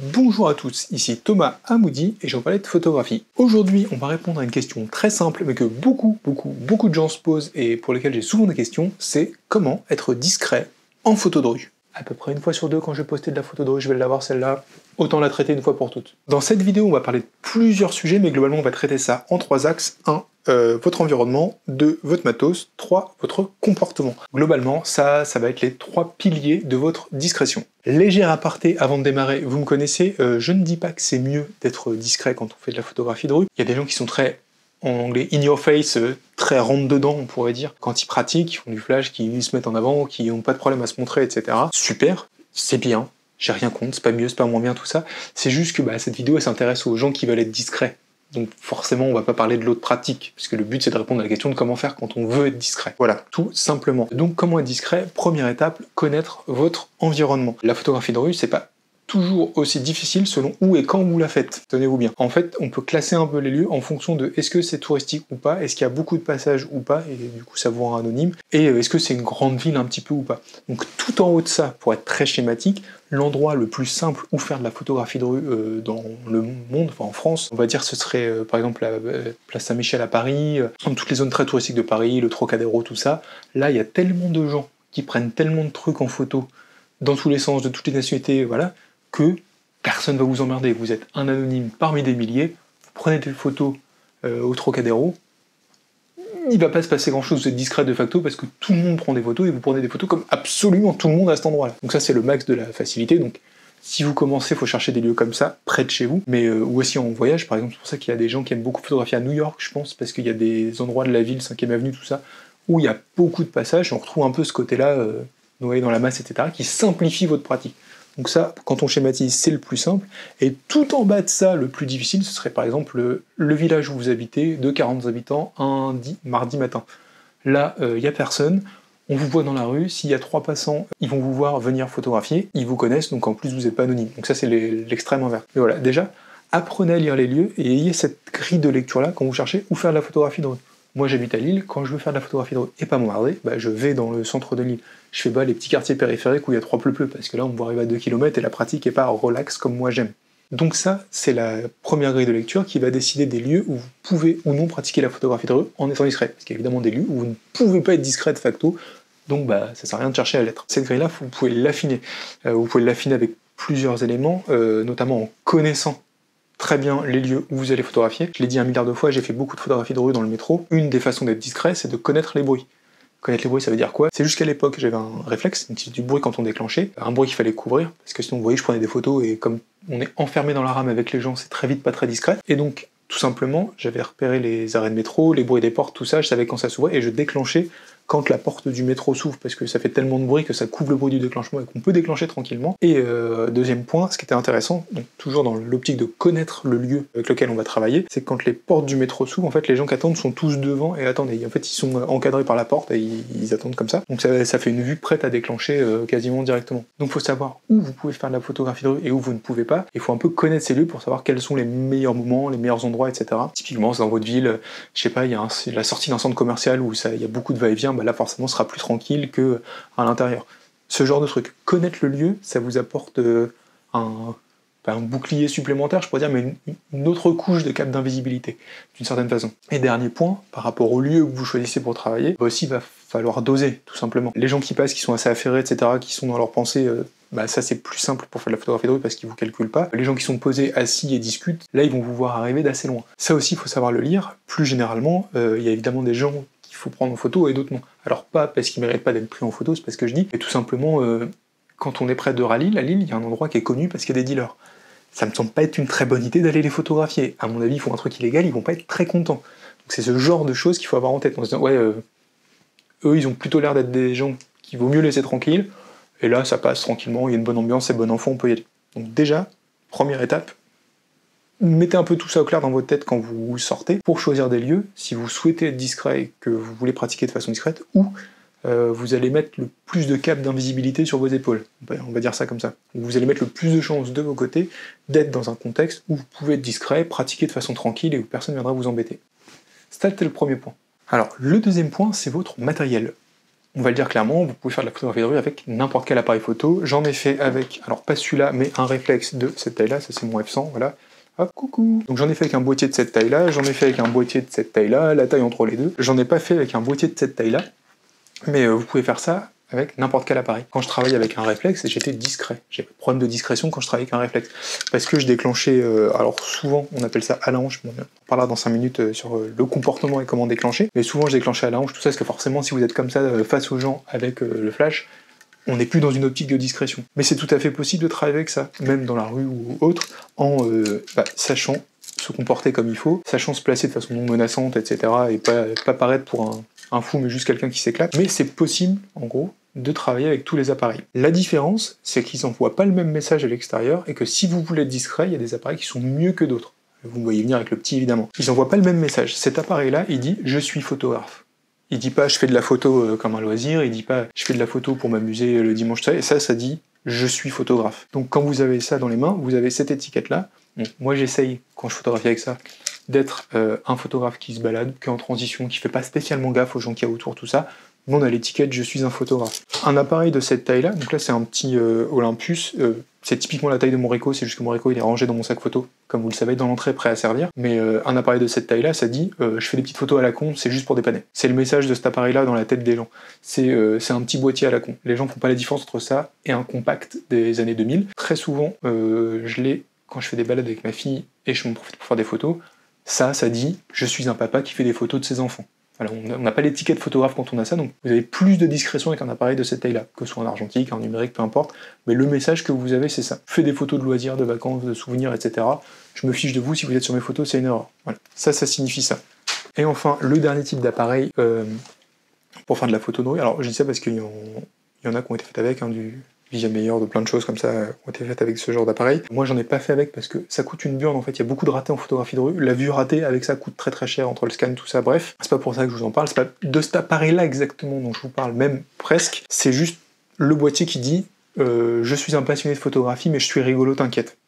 Bonjour à tous, ici Thomas Hamoudi et je vais parler de photographie. Aujourd'hui, on va répondre à une question très simple mais que beaucoup de gens se posent et pour lesquelles j'ai souvent des questions, c'est comment être discret en photo de rue. À peu près une fois sur deux, quand je vais poster de la photo de rue, je vais l'avoir celle-là, autant la traiter une fois pour toutes. Dans cette vidéo, on va parler de plusieurs sujets, mais globalement, on va traiter ça en trois axes. 1. Votre environnement, 2. Votre matos, 3. Votre comportement. Globalement, ça va être les trois piliers de votre discrétion. Léger aparté avant de démarrer, vous me connaissez, je ne dis pas que c'est mieux d'être discret quand on fait de la photographie de rue. Il y a des gens qui sont très, en anglais, in your face, très rentre-dedans, on pourrait dire. Quand ils pratiquent, ils font du flash, qui se mettent en avant, qui n'ont pas de problème à se montrer, etc. Super, c'est bien, j'ai rien contre, c'est pas mieux, c'est pas moins bien, tout ça. C'est juste que cette vidéo, elle s'intéresse aux gens qui veulent être discrets. Donc forcément, on va pas parler de l'autre pratique, puisque le but c'est de répondre à la question de comment faire quand on veut être discret. Voilà, tout simplement. Donc comment être discret? Première étape, connaître votre environnement. La photographie de rue, c'est pas toujours aussi difficile selon où et quand vous la faites. Tenez-vous bien. En fait, on peut classer un peu les lieux en fonction de est-ce que c'est touristique ou pas, est-ce qu'il y a beaucoup de passages ou pas, et du coup ça vous rend anonyme, et est-ce que c'est une grande ville un petit peu ou pas. Donc tout en haut de ça, pour être très schématique, l'endroit le plus simple où faire de la photographie de rue dans le monde, enfin en France, on va dire ce serait par exemple la place Saint-Michel à Paris, toutes les zones très touristiques de Paris, le Trocadéro, tout ça. Là, il y a tellement de gens qui prennent tellement de trucs en photo dans tous les sens, de toutes les nationalités, voilà, que personne va vous emmerder. Vous êtes un anonyme parmi des milliers, vous prenez des photos au Trocadéro, il va pas se passer grand chose, vous êtes discret de facto parce que tout le monde prend des photos et vous prenez des photos comme absolument tout le monde à cet endroit-là. Donc ça c'est le max de la facilité, donc si vous commencez, il faut chercher des lieux comme ça, près de chez vous, mais ou aussi en voyage par exemple, c'est pour ça qu'il y a des gens qui aiment beaucoup photographier à New York, je pense, parce qu'il y a des endroits de la ville, 5ème avenue, tout ça, où il y a beaucoup de passages, et on retrouve un peu ce côté-là, noyé dans la masse, etc., qui simplifie votre pratique. Donc ça, quand on schématise, c'est le plus simple. Et tout en bas de ça, le plus difficile, ce serait par exemple le village où vous habitez, de 40 habitants, un mardi matin. Là, il n'y a personne, on vous voit dans la rue, s'il y a 3 passants, ils vont vous voir venir photographier, ils vous connaissent, donc en plus vous n'êtes pas anonyme. Donc ça c'est l'extrême envers. Mais voilà, déjà, apprenez à lire les lieux et ayez cette grille de lecture-là quand vous cherchez où faire de la photographie de rue. Moi j'habite à Lille, quand je veux faire de la photographie de rue et pas m'emmerder, je vais dans le centre de Lille. Je fais les petits quartiers périphériques où il y a 3 pleu-pleu, parce que là on voit arriver à 2 km et la pratique est pas relax comme moi j'aime. Donc ça, c'est la première grille de lecture qui va décider des lieux où vous pouvez ou non pratiquer la photographie de rue en étant discret. Parce qu'il y a évidemment des lieux où vous ne pouvez pas être discret de facto, donc ça sert à rien de chercher à l'être. Cette grille-là, vous pouvez l'affiner. Vous pouvez l'affiner avec plusieurs éléments, notamment en connaissant très bien les lieux où vous allez photographier. Je l'ai dit 1 milliard de fois, j'ai fait beaucoup de photographies de rue dans le métro. Une des façons d'être discret, c'est de connaître les bruits. Connaître les bruits, ça veut dire quoi? C'est juste qu'à l'époque, j'avais un réflexe, c'est du bruit quand on déclenchait, un bruit qu'il fallait couvrir, parce que sinon, vous voyez, je prenais des photos, et comme on est enfermé dans la rame avec les gens, c'est très vite pas très discret. Et donc, tout simplement, j'avais repéré les arrêts de métro, les bruits des portes, tout ça, je savais quand ça s'ouvrait, et je déclenchais quand la porte du métro s'ouvre, parce que ça fait tellement de bruit que ça couvre le bruit du déclenchement et qu'on peut déclencher tranquillement. Et deuxième point, ce qui était intéressant, donc toujours dans l'optique de connaître le lieu avec lequel on va travailler, c'est que quand les portes du métro s'ouvrent, en fait les gens qui attendent sont tous devant et attendent. Et en fait ils sont encadrés par la porte et ils attendent comme ça. Donc ça fait une vue prête à déclencher quasiment directement. Donc il faut savoir où vous pouvez faire de la photographie de rue et où vous ne pouvez pas. Il faut un peu connaître ces lieux pour savoir quels sont les meilleurs moments, les meilleurs endroits, etc. Typiquement, c'est dans votre ville, je sais pas, il y a la sortie d'un centre commercial où il y a beaucoup de va-et-vient, là forcément ce sera plus tranquille que à l'intérieur. Ce genre de truc. Connaître le lieu, ça vous apporte un bouclier supplémentaire, je pourrais dire, mais une autre couche de cap d'invisibilité, d'une certaine façon. Et dernier point, par rapport au lieu que vous choisissez pour travailler, aussi il va falloir doser, tout simplement. Les gens qui passent, qui sont assez affairés, etc., qui sont dans leurs pensées, ça c'est plus simple pour faire de la photographie de rue parce qu'ils vous calculent pas. Les gens qui sont posés, assis et discutent, là ils vont vous voir arriver d'assez loin. Ça aussi, il faut savoir le lire. Plus généralement, il y a évidemment des gens qu'il faut prendre en photo et d'autres non. Alors pas parce qu'ils méritent pas d'être pris en photo, c'est pas ce que je dis, mais tout simplement, quand on est près de Lille, à Lille, il y a un endroit qui est connu parce qu'il y a des dealers. Ça me semble pas être une très bonne idée d'aller les photographier. À mon avis, ils font un truc illégal, ils vont pas être très contents. Donc c'est ce genre de choses qu'il faut avoir en tête, en se disant, eux, ils ont plutôt l'air d'être des gens qu'il vaut mieux laisser tranquilles, et là, ça passe tranquillement, il y a une bonne ambiance, c'est bon enfant, on peut y aller. Donc déjà, première étape, mettez un peu tout ça au clair dans votre tête quand vous sortez, pour choisir des lieux, si vous souhaitez être discret et que vous voulez pratiquer de façon discrète, ou vous allez mettre le plus de cap d'invisibilité sur vos épaules, on va dire ça comme ça. Vous allez mettre le plus de chances de vos côtés d'être dans un contexte où vous pouvez être discret, pratiquer de façon tranquille et où personne ne viendra vous embêter. C'était le premier point. Alors, le deuxième point, c'est votre matériel. on va le dire clairement, vous pouvez faire de la photographie de rue avec n'importe quel appareil photo. J'en ai fait avec, alors pas celui-là, mais un réflexe de cette taille-là, ça c'est mon F100, voilà. Hop, coucou. Donc j'en ai fait avec un boîtier de cette taille-là, j'en ai fait avec un boîtier de cette taille-là, la taille entre les deux. J'en ai pas fait avec un boîtier de cette taille-là, mais vous pouvez faire ça avec n'importe quel appareil. Quand je travaille avec un réflexe, j'étais discret. J'ai pas de problème de discrétion quand je travaille avec un réflexe. Parce que je déclenchais, alors souvent on appelle ça à la hanche, on parlera dans 5 minutes sur le comportement et comment déclencher, mais souvent je déclenchais à la hanche, tout ça, parce que forcément si vous êtes comme ça face aux gens avec le flash, on n'est plus dans une optique de discrétion. Mais c'est tout à fait possible de travailler avec ça, même dans la rue ou autre, en sachant se comporter comme il faut, sachant se placer de façon non menaçante, etc. et pas paraître pour un fou, mais juste quelqu'un qui s'éclate. Mais c'est possible, en gros, de travailler avec tous les appareils. La différence, c'est qu'ils n'envoient pas le même message à l'extérieur, et que si vous voulez être discret, il y a des appareils qui sont mieux que d'autres. Vous me voyez venir avec le petit, évidemment. Ils n'envoient pas le même message. Cet appareil-là, il dit « je suis photographe ». Il dit pas « je fais de la photo comme un loisir », il dit pas « je fais de la photo pour m'amuser le dimanche », et ça dit « je suis photographe ». Donc quand vous avez ça dans les mains, vous avez cette étiquette-là. Bon, moi j'essaye, quand je photographie avec ça, d'être un photographe qui se balade, qui est en transition, qui fait pas spécialement gaffe aux gens qu'il y a autour, tout ça. Mais on a l'étiquette « je suis un photographe ». Un appareil de cette taille-là, donc là c'est un petit Olympus, c'est typiquement la taille de mon Ricoh, c'est juste que mon Ricoh il est rangé dans mon sac photo, comme vous le savez, dans l'entrée, prêt à servir. Mais un appareil de cette taille-là, ça dit je fais des petites photos à la con, c'est juste pour dépanner. C'est le message de cet appareil-là dans la tête des gens. C'est un petit boîtier à la con. Les gens font pas la différence entre ça et un compact des années 2000. Très souvent, je l'ai quand je fais des balades avec ma fille et je m'en profite pour faire des photos. Ça dit je suis un papa qui fait des photos de ses enfants. Voilà, on n'a pas l'étiquette photographe quand on a ça, donc vous avez plus de discrétion avec un appareil de cette taille-là, que ce soit en argentique, en numérique, peu importe, mais le message que vous avez, c'est ça. Je fais des photos de loisirs, de vacances, de souvenirs, etc. Je me fiche de vous, si vous êtes sur mes photos, c'est une erreur. Voilà. Ça signifie ça. Et enfin, le dernier type d'appareil pour faire de la photo de rue, alors je dis ça parce qu'il y en a qui ont été faites avec, du Vision Meilleur, de plein de choses comme ça ont été faites avec ce genre d'appareil. Moi j'en ai pas fait avec parce que ça coûte une burne en fait, il y a beaucoup de ratés en photographie de rue, la vue ratée avec ça coûte très très cher entre le scan, tout ça, bref. C'est pas pour ça que je vous en parle, c'est pas de cet appareil là exactement dont je vous parle, même presque, c'est juste le boîtier qui dit je suis un passionné de photographie mais je suis rigolo, t'inquiète.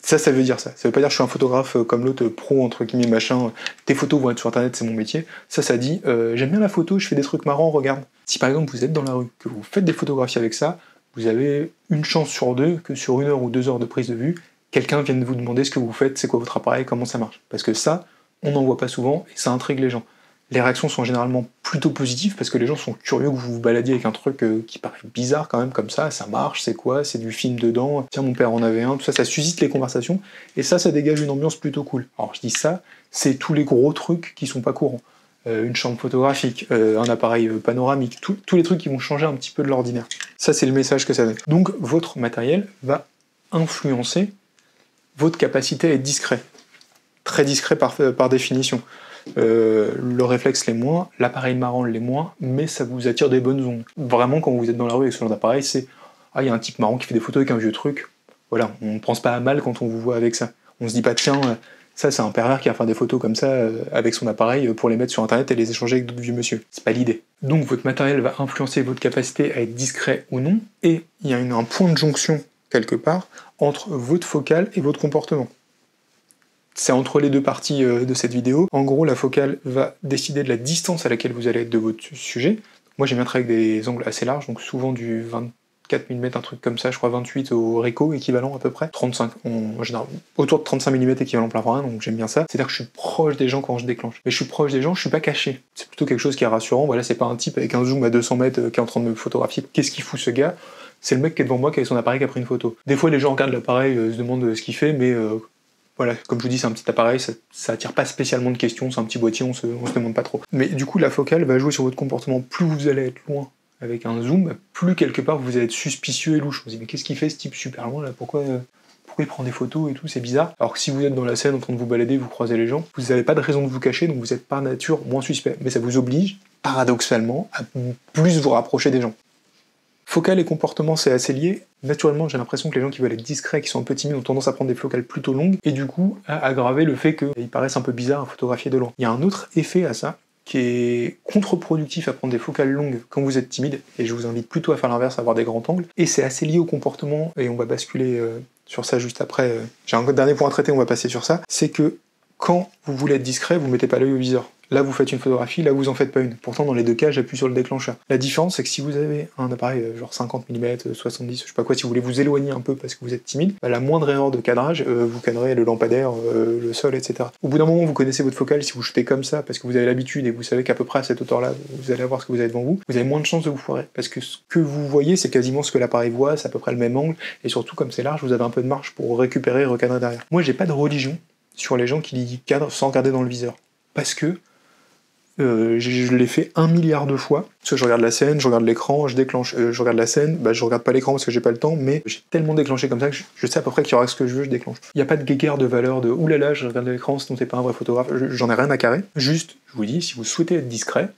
Ça veut dire ça. Ça veut pas dire que je suis un photographe comme l'autre pro, entre guillemets, machin, tes photos vont être sur internet, c'est mon métier. Ça dit j'aime bien la photo, je fais des trucs marrants, regarde. Si par exemple vous êtes dans la rue, que vous faites des photographies avec ça, vous avez une chance sur deux que sur 1 heure ou 2 heures de prise de vue, quelqu'un vienne vous demander ce que vous faites, c'est quoi votre appareil, comment ça marche. Parce que ça, on n'en voit pas souvent et ça intrigue les gens. Les réactions sont généralement plutôt positives parce que les gens sont curieux que vous vous baladiez avec un truc qui paraît bizarre quand même comme ça marche, c'est quoi, c'est du film dedans, tiens mon père en avait un, tout ça, ça suscite les conversations et ça dégage une ambiance plutôt cool. Alors je dis ça, c'est tous les gros trucs qui sont pas courants. Une chambre photographique, un appareil panoramique, tous les trucs qui vont changer un petit peu de l'ordinaire. Ça, c'est le message que ça donne. Donc, votre matériel va influencer votre capacité à être discret. Très discret par définition. Le réflexe l'est moins, l'appareil marrant l'est moins, mais ça vous attire des bonnes ondes. Vraiment, quand vous êtes dans la rue avec ce genre d'appareil, c'est « Ah, il y a un type marrant qui fait des photos avec un vieux truc. » Voilà, on ne pense pas à mal quand on vous voit avec ça. On se dit pas « Tiens, ça, c'est un pervers qui va faire des photos comme ça avec son appareil pour les mettre sur internet et les échanger avec d'autres vieux monsieur. » C'est pas l'idée. Donc votre matériel va influencer votre capacité à être discret ou non, et il y a un point de jonction, quelque part, entre votre focale et votre comportement. C'est entre les deux parties de cette vidéo. En gros, la focale va décider de la distance à laquelle vous allez être de votre sujet. Moi, j'aime bien travailler avec des angles assez larges, donc souvent du 24 mm, un truc comme ça, je crois 28 au Ricoh, équivalent à peu près, 35, en général, autour de 35 mm équivalent plein format, donc j'aime bien ça. C'est-à-dire que je suis proche des gens quand je déclenche. Mais je suis proche des gens, je suis pas caché. C'est plutôt quelque chose qui est rassurant. Voilà, c'est pas un type avec un zoom à 200 mètres qui est en train de me photographier. Qu'est-ce qu'il fout ce gars? C'est le mec qui est devant moi, qui a son appareil, qui a pris une photo. Des fois, les gens regardent l'appareil, se demandent ce qu'il fait, mais voilà, comme je vous dis, c'est un petit appareil, ça attire pas spécialement de questions, c'est un petit boîtier, on se demande pas trop. Mais du coup, la focale va jouer sur votre comportement. Plus vous allez être loin avec un zoom, plus quelque part vous allez être suspicieux et louche. Vous vous dites, mais qu'est-ce qu'il fait ce type super loin là, pourquoi il prend des photos et tout, c'est bizarre. Alors que si vous êtes dans la scène en train de vous balader, vous croisez les gens, vous n'avez pas de raison de vous cacher, donc vous êtes par nature moins suspect. Mais ça vous oblige, paradoxalement, à plus vous rapprocher des gens. Focale et comportement, c'est assez lié. Naturellement, j'ai l'impression que les gens qui veulent être discrets, qui sont un peu timides, ont tendance à prendre des focales plutôt longues, et du coup, à aggraver le fait qu'ils paraissent un peu bizarres à photographier de loin. Il y a un autre effet à ça, qui est contre-productif à prendre des focales longues quand vous êtes timide, et je vous invite plutôt à faire l'inverse, à avoir des grands angles, et c'est assez lié au comportement, et on va basculer sur ça juste après. J'ai un dernier point à traiter, on va passer sur ça, c'est que quand vous voulez être discret, vous mettez pas l'œil au viseur. Là, vous faites une photographie, là, vous en faites pas une. Pourtant, dans les deux cas, j'appuie sur le déclencheur. La différence, c'est que si vous avez un appareil genre 50 mm, 70, je sais pas quoi, si vous voulez vous éloigner un peu parce que vous êtes timide, bah, la moindre erreur de cadrage, vous cadrez le lampadaire, le sol, etc. Au bout d'un moment, vous connaissez votre focale, si vous shootez comme ça, parce que vous avez l'habitude et vous savez qu'à peu près à cette hauteur-là, vous allez avoir ce que vous avez devant vous, vous avez moins de chances de vous foirer. Parce que ce que vous voyez, c'est quasiment ce que l'appareil voit, c'est à peu près le même angle, et surtout, comme c'est large, vous avez un peu de marge pour récupérer et recadrer derrière. Moi, j'ai pas de religion sur les gens qui cadrent sans regarder dans le viseur. Parce que je l'ai fait 1 milliard de fois, parce que je regarde la scène, je regarde l'écran, je déclenche, je regarde la scène, bah je regarde pas l'écran parce que j'ai pas le temps, mais j'ai tellement déclenché comme ça que je sais à peu près qu'il y aura ce que je veux, je déclenche. Il n'y a pas de guéguerre de valeur de oulala, je regarde l'écran, sinon t'es pas un vrai photographe, j'en ai rien à carrer. Juste, je vous dis, si vous souhaitez être discret,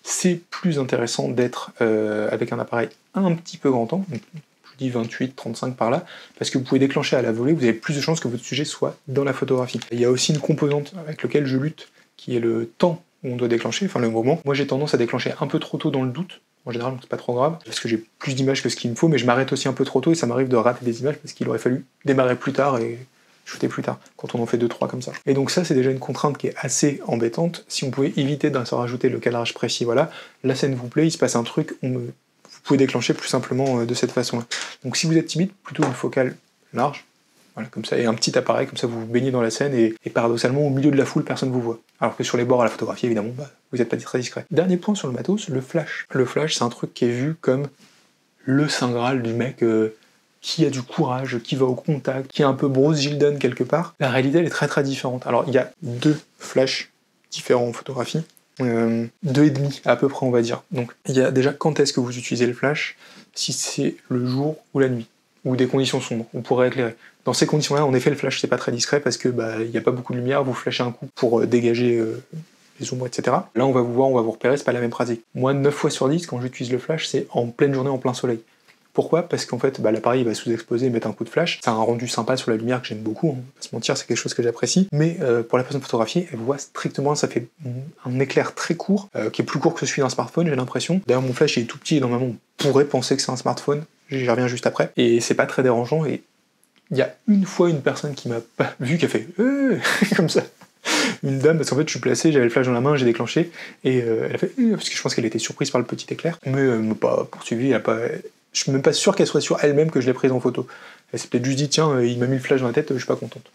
c'est plus intéressant d'être avec un appareil un petit peu grand angle, donc je vous dis 28, 35 par là, parce que vous pouvez déclencher à la volée, vous avez plus de chances que votre sujet soit dans la photographie. Il y a aussi une composante avec laquelle je lutte, qui est le temps où on doit déclencher, enfin le moment. Moi j'ai tendance à déclencher un peu trop tôt dans le doute, en général c'est pas trop grave, parce que j'ai plus d'images que ce qu'il me faut, mais je m'arrête aussi un peu trop tôt et ça m'arrive de rater des images parce qu'il aurait fallu démarrer plus tard et shooter plus tard, quand on en fait 2-3 comme ça. Et donc ça c'est déjà une contrainte qui est assez embêtante. Si on pouvait éviter de se rajouter le cadrage précis, voilà, la scène vous plaît, il se passe un truc, vous pouvez déclencher plus simplement de cette façon-là. Donc si vous êtes timide, plutôt une focale large, voilà, comme ça, et un petit appareil, comme ça vous vous baignez dans la scène, et paradoxalement, au milieu de la foule, personne ne vous voit. Alors que sur les bords à la photographie, évidemment, bah, vous n'êtes pas très discret. Dernier point sur le matos, le flash. Le flash, c'est un truc qui est vu comme le saint graal du mec qui a du courage, qui va au contact, qui est un peu Bruce Gilden quelque part. La réalité, elle est très très différente. Alors, il y a 2 flashs différents en photographie, 2,5 à peu près, on va dire. Donc, il y a déjà quand est-ce que vous utilisez le flash, si c'est le jour ou la nuit, ou des conditions sombres, on pourrait éclairer. Dans ces conditions-là, en effet, le flash, c'est pas très discret parce que il n'y a pas beaucoup de lumière, vous flashez un coup pour dégager les ombres, etc. Là, on va vous voir, on va vous repérer, c'est pas la même pratique. Moi, 9 fois sur 10, quand j'utilise le flash, c'est en pleine journée, en plein soleil. Pourquoi? Parce qu'en fait, l'appareil va sous-exposer et mettre un coup de flash. Ça a un rendu sympa sur la lumière que j'aime beaucoup, on va pas se mentir, c'est quelque chose que j'apprécie. Mais pour la personne photographiée, elle voit strictement, ça fait un éclair très court, qui est plus court que celui d'un smartphone, j'ai l'impression. D'ailleurs, mon flash il est tout petit et normalement, on pourrait penser que c'est un smartphone. J'y reviens juste après. Et c'est pas très dérangeant. Et il y a une fois une personne qui m'a pas vu qui a fait comme ça. Une dame, parce qu'en fait je suis placé, j'avais le flash dans la main, j'ai déclenché, et elle a fait parce que je pense qu'elle était surprise par le petit éclair, mais elle m'a pas poursuivi, je suis même pas sûr qu'elle soit sur elle-même que je l'ai prise en photo. Elle s'est peut-être juste dit tiens, il m'a mis le flash dans la tête, je suis pas contente.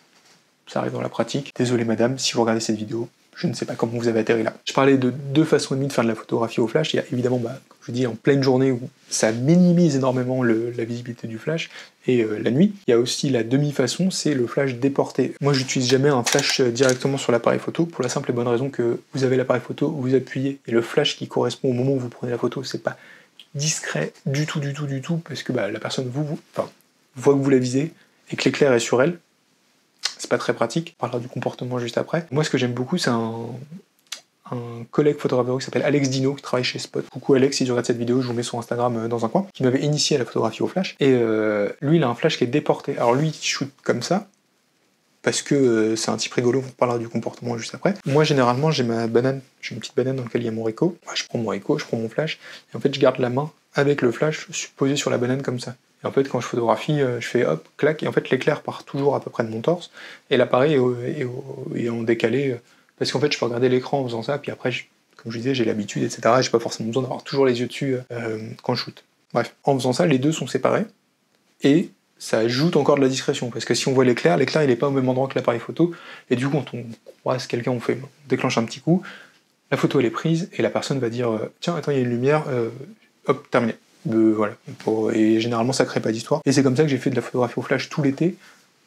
Ça arrive dans la pratique. Désolé madame, si vous regardez cette vidéo, je ne sais pas comment vous avez atterri là. Je parlais de 2 façons et demie de faire de la photographie au flash. Il y a évidemment, comme je dis, en pleine journée où ça minimise énormément la visibilité du flash, et la nuit. Il y a aussi la demi-façon, c'est le flash déporté. Moi, j'utilise jamais un flash directement sur l'appareil photo, pour la simple et bonne raison que vous avez l'appareil photo, vous appuyez, et le flash qui correspond au moment où vous prenez la photo, c'est pas discret du tout, parce que la personne voit que vous la visez, et que l'éclair est sur elle. C'est pas très pratique, on parlera du comportement juste après. Moi, ce que j'aime beaucoup, c'est un collègue photographe qui s'appelle Alex Dino, qui travaille chez Spot. Coucou Alex, si tu regardes cette vidéo, je vous mets son Instagram dans un coin, qui m'avait initié à la photographie au flash. Et lui, il a un flash qui est déporté. Alors lui, il shoot comme ça, parce que c'est un type rigolo, on parlera du comportement juste après. Moi, généralement, j'ai ma banane, j'ai une petite banane dans laquelle il y a mon Ricoh. Je prends mon Ricoh, je prends mon flash, et en fait, je garde la main avec le flash posé sur la banane comme ça. Et en fait, quand je photographie, je fais hop, clac, et en fait, l'éclair part toujours à peu près de mon torse, et l'appareil est en décalé, parce qu'en fait, je peux regarder l'écran en faisant ça, puis après, comme je disais, j'ai l'habitude, etc. J'ai pas forcément besoin d'avoir toujours les yeux dessus quand je shoot. Bref, en faisant ça, les deux sont séparés, et ça ajoute encore de la discrétion, parce que si on voit l'éclair il est pas au même endroit que l'appareil photo, et du coup, quand on croise quelqu'un, on déclenche un petit coup, la photo elle est prise, et la personne va dire tiens, attends, il y a une lumière, hop, terminé. Voilà. Et généralement ça crée pas d'histoire. Et c'est comme ça que j'ai fait de la photographie au flash tout l'été,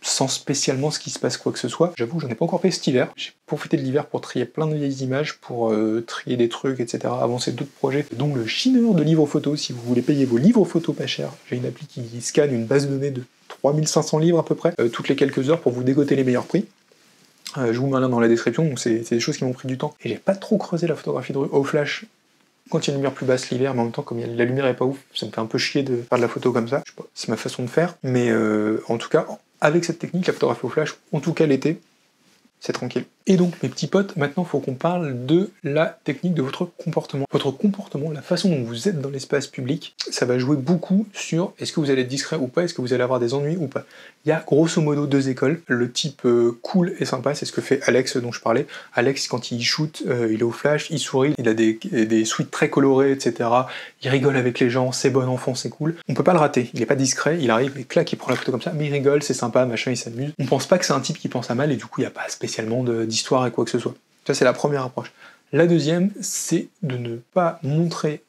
sans spécialement ce qui se passe quoi que ce soit. J'avoue, j'en ai pas encore fait cet hiver. J'ai profité de l'hiver pour trier plein de vieilles images, pour trier des trucs, etc., avancer d'autres projets, dont le chineur de livres photos. Si vous voulez payer vos livres photos pas cher, j'ai une appli qui scanne une base de données de 3500 livres à peu près, toutes les quelques heures pour vous dégoter les meilleurs prix. Je vous mets un lien dans la description, donc c'est des choses qui m'ont pris du temps. Et j'ai pas trop creusé la photographie au flash quand il y a une lumière plus basse l'hiver, mais en même temps, comme la lumière est pas ouf, ça me fait un peu chier de faire de la photo comme ça. Je sais pas, c'est ma façon de faire, mais en tout cas, avec cette technique, la photographie au flash, en tout cas l'été, c'est tranquille. Et donc mes petits potes, maintenant il faut qu'on parle de la technique de votre comportement. Votre comportement, la façon dont vous êtes dans l'espace public, ça va jouer beaucoup sur est-ce que vous allez être discret ou pas, est-ce que vous allez avoir des ennuis ou pas. Il y a grosso modo deux écoles. Le type cool et sympa, c'est ce que fait Alex dont je parlais. Alex, quand il shoot, il est au flash, il sourit, il a des suites très colorées, etc. Il rigole avec les gens, c'est bon enfant, c'est cool. On peut pas le rater, il est pas discret, il arrive et clac, il prend la photo comme ça, mais il rigole, c'est sympa, machin, il s'amuse. On pense pas que c'est un type qui pense à mal et du coup il n'y a pas spécialement d'histoire et quoi que ce soit. Ça c'est la première approche. La deuxième, c'est de ne pas montrer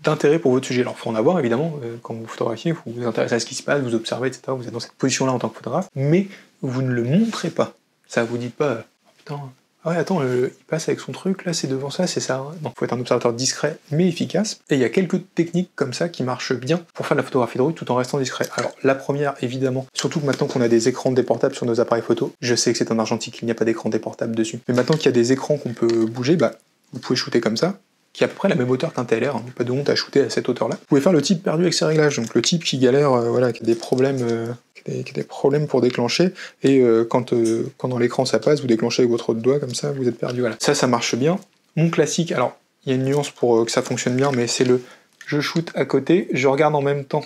d'intérêt pour votre sujet. Alors, il faut en avoir, évidemment, quand vous photographiez, vous vous intéressez à ce qui se passe, vous observez, etc., vous êtes dans cette position-là en tant que photographe, mais vous ne le montrez pas. Ça vous dit pas, oh, putain, ah ouais, attends, il passe avec son truc, là, c'est devant ça, c'est ça. Non, faut être un observateur discret, mais efficace, et il y a quelques techniques comme ça qui marchent bien pour faire de la photographie de rue tout en restant discret. Alors, la première, évidemment, surtout que maintenant qu'on a des écrans déportables sur nos appareils photo, je sais que c'est en argentique, il n'y a pas d'écran déportable dessus, mais maintenant qu'il y a des écrans qu'on peut bouger, bah, vous pouvez shooter comme ça, qui est à peu près la même hauteur qu'un TLR, hein, pas de honte à shooter à cette hauteur-là. Vous pouvez faire le type perdu avec ses réglages, donc le type qui galère, voilà, qui a des problèmes, pour déclencher, et quand dans l'écran ça passe, vous déclenchez avec votre autre doigt, comme ça, vous êtes perdu, voilà. Ça marche bien. Mon classique, alors, il y a une nuance pour que ça fonctionne bien, mais c'est le je shoot à côté, je regarde en même temps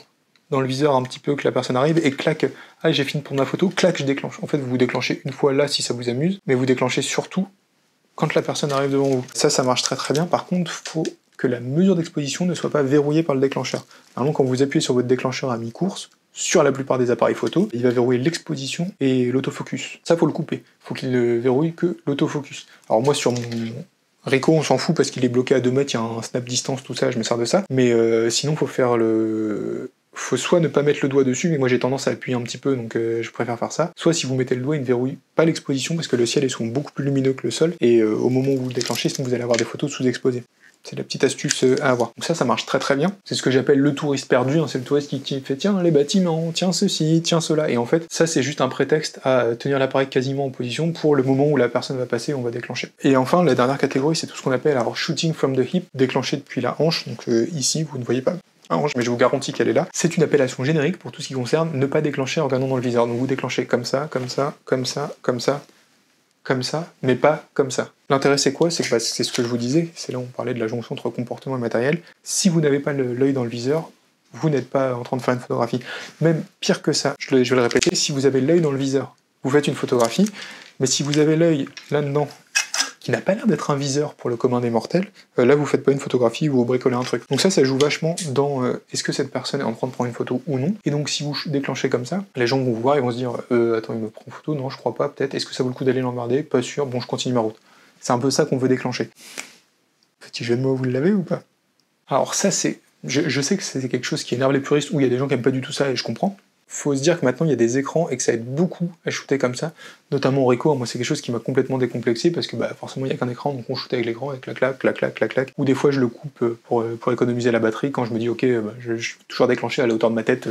dans le viseur un petit peu que la personne arrive, et clac, ah j'ai fini pour ma photo, clac, je déclenche. En fait, vous déclenchez une fois là si ça vous amuse, mais vous déclenchez surtout quand la personne arrive devant vous. Ça marche très très bien. Par contre, faut que la mesure d'exposition ne soit pas verrouillée par le déclencheur. Normalement, quand vous appuyez sur votre déclencheur à mi-course, sur la plupart des appareils photo, il va verrouiller l'exposition et l'autofocus. Ça, faut le couper. Faut qu'il ne verrouille que l'autofocus. Alors moi, sur mon Ricoh, on s'en fout parce qu'il est bloqué à 2 mètres, il y a un snap distance, tout ça, je me sers de ça. Mais sinon, faut faire faut soit ne pas mettre le doigt dessus, mais moi j'ai tendance à appuyer un petit peu, donc je préfère faire ça. Soit si vous mettez le doigt, il ne verrouille pas l'exposition, parce que le ciel est souvent beaucoup plus lumineux que le sol, et au moment où vous le déclenchez, sinon vous allez avoir des photos sous-exposées. C'est la petite astuce à avoir. Donc ça marche très très bien. C'est ce que j'appelle le touriste perdu, hein. C'est le touriste qui fait tiens les bâtiments, tiens ceci, tiens cela. Et en fait, ça c'est juste un prétexte à tenir l'appareil quasiment en position pour le moment où la personne va passer, on va déclencher. Et enfin, la dernière catégorie, c'est tout ce qu'on appelle alors shooting from the hip, déclenché depuis la hanche. Donc ici, vous ne voyez pas mais je vous garantis qu'elle est là. C'est une appellation générique pour tout ce qui concerne ne pas déclencher en regardant dans le viseur. Donc vous déclenchez comme ça, comme ça, comme ça, comme ça, comme ça, mais pas comme ça. L'intérêt c'est quoi? C'est que c'est ce que je vous disais, c'est là où on parlait de la jonction entre comportement et matériel. Si vous n'avez pas l'œil dans le viseur, vous n'êtes pas en train de faire une photographie. Même pire que ça, je vais le répéter, si vous avez l'œil dans le viseur, vous faites une photographie, mais si vous avez l'œil là-dedans, qui n'a pas l'air d'être un viseur pour le commun des mortels, là vous faites pas une photographie, vous bricolez un truc. Donc ça joue vachement dans est-ce que cette personne est en train de prendre une photo ou non. Et donc si vous déclenchez comme ça, les gens vont vous voir et vont se dire attends, il me prend photo, non je crois pas, peut-être, est-ce que ça vaut le coup d'aller l'emmerder? Pas sûr, bon je continue ma route. C'est un peu ça qu'on veut déclencher. Petit jeu de mots, vous l'avez ou pas? Alors ça c'est... Je sais que c'est quelque chose qui énerve les puristes, où il y a des gens qui aiment pas du tout ça et je comprends. Faut se dire que maintenant il y a des écrans et que ça aide beaucoup à shooter comme ça, notamment au Ricoh. Moi c'est quelque chose qui m'a complètement décomplexé parce que forcément il n'y a qu'un écran, donc on shoot avec l'écran et clac clac clac clac clac clac. Ou des fois je le coupe pour économiser la batterie quand je me dis ok je suis toujours déclenché à la hauteur de ma tête,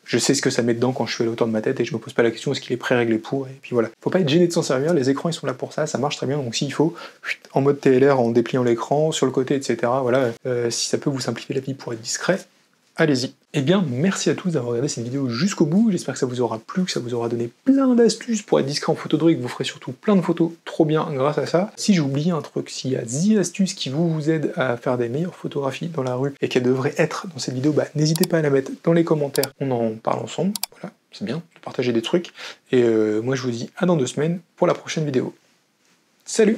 je sais ce que ça met dedans quand je suis à la hauteur de ma tête et je me pose pas la question est-ce qu'il est pré-réglé pour, et puis voilà. Faut pas être gêné de s'en servir, les écrans ils sont là pour ça marche très bien, donc s'il faut, en mode TLR en dépliant l'écran, sur le côté etc. Voilà, si ça peut vous simplifier la vie pour être discret, allez-y. Eh bien, merci à tous d'avoir regardé cette vidéo jusqu'au bout, j'espère que ça vous aura plu, que ça vous aura donné plein d'astuces pour être discret en photo de rue, et que vous ferez surtout plein de photos trop bien grâce à ça. Si j'ai oublié un truc, s'il y a 10 astuces qui vous aident à faire des meilleures photographies dans la rue, et qu'elles devraient être dans cette vidéo, n'hésitez pas à la mettre dans les commentaires, on en parle ensemble, voilà, c'est bien de partager des trucs, et moi je vous dis à dans 2 semaines pour la prochaine vidéo. Salut!